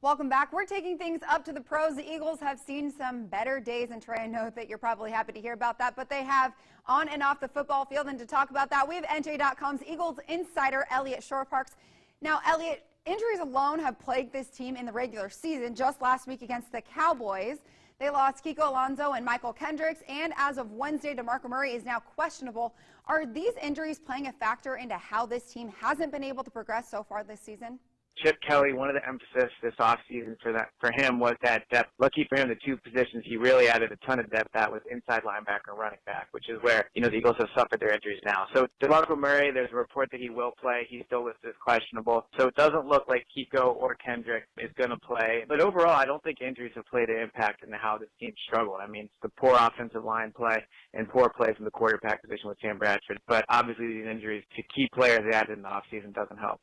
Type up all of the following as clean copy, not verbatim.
Welcome back. We're taking things up to the pros. The Eagles have seen some better days, and Trey, I know that you're probably happy to hear about that, but they have on and off the football field. And to talk about that, we have NJ.com's Eagles insider, Elliot Shorr-Parks. Now, Elliot, injuries alone have plagued this team in the regular season. Just last week against the Cowboys, they lost Kiko Alonso and Michael Kendricks, and as of Wednesday, DeMarco Murray is now questionable. Are these injuries playing a factor into how this team hasn't been able to progress so far this season? Chip Kelly, one of the emphasis this offseason for him was that depth. Lucky for him, the two positions he really added a ton of depth at was inside linebacker and running back, which is where, the Eagles have suffered their injuries now. So DeMarco Murray, there's a report that he will play. He's still listed as questionable. So it doesn't look like Kiko or Kendrick is going to play. But overall, I don't think injuries have played an impact in how this team struggled. I mean, it's the poor offensive line play and poor play from the quarterback position with Sam Bradford. But obviously these injuries to key players they added in the offseason doesn't help.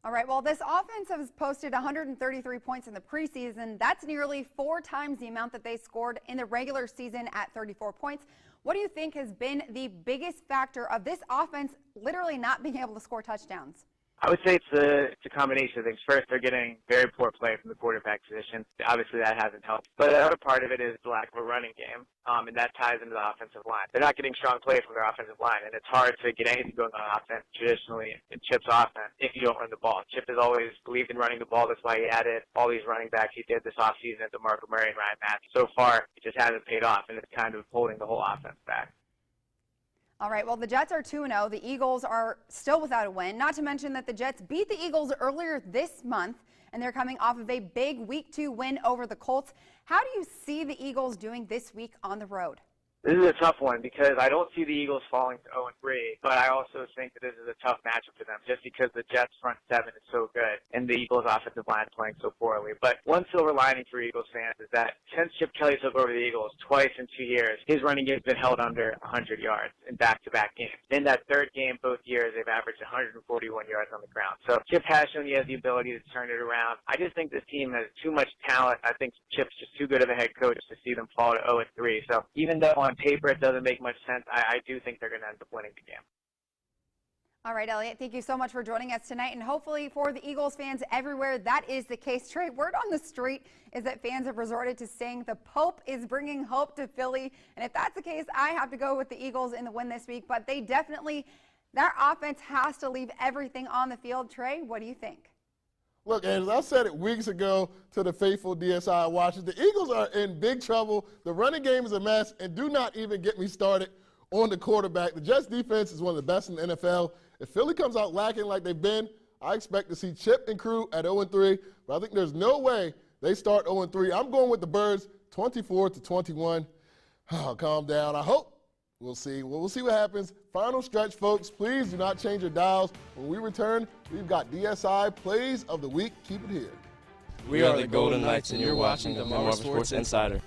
All right, well, this offense has posted 133 points in the preseason. That's nearly 4 times the amount that they scored in the regular season at 34 points. What do you think has been the biggest factor of this offense literally not being able to score touchdowns? I would say it's a combination of things. First, they're getting very poor play from the quarterback position. Obviously, that hasn't helped. But the other part of it is the lack of a running game, and that ties into the offensive line. They're not getting strong play from their offensive line, and it's hard to get anything going on offense traditionally in Chip's offense if you don't run the ball. Chip has always believed in running the ball. That's why he added all these running backs he did this offseason at DeMarco Murray and Ryan Matthews. So far, it just hasn't paid off, and it's kind of holding the whole offense back. All right, well, the Jets are 2-0. The Eagles are still without a win, not to mention that the Jets beat the Eagles earlier this month, and they're coming off of a big Week 2 win over the Colts. How do you see the Eagles doing this week on the road? This is a tough one because I don't see the Eagles falling to 0-3, but I also think that this is a tough matchup for them just because the Jets' front seven is so good and the Eagles' offensive line is playing so poorly. But one silver lining for Eagles fans is that since Chip Kelly took over the Eagles twice in 2 years, his running game has been held under 100 yards in back-to-back games. In that third game, both years, they've averaged 141 yards on the ground. So Chip has shown he has the ability to turn it around. I just think this team has too much talent. I think Chip's just too good of a head coach to see them fall to 0-3. So even though on paper it doesn't make much sense, I do think they're going to end up winning the game. All right, Elliot, thank you so much for joining us tonight, and hopefully for the Eagles fans everywhere, that is the case. Trey, word on the street is that fans have resorted to saying the Pope is bringing hope to Philly, and if that's the case, I have to go with the Eagles in the win this week, but their offense has to leave everything on the field. Trey, what do you think? Look, as I said it weeks ago to the faithful DSI watchers, the Eagles are in big trouble. The running game is a mess, and do not even get me started on the quarterback. The Jets' defense is one of the best in the NFL. If Philly comes out lacking like they've been, I expect to see Chip and crew at 0-3, but I think there's no way they start 0-3. I'm going with the Birds, 24-21. Oh, calm down. I hope. We'll see. We'll see what happens. Final stretch, folks. Please do not change your dials. When we return, we've got DSI Plays of the Week. Keep it here. We are the Golden Knights, and you're watching the Marvel Sports Insider.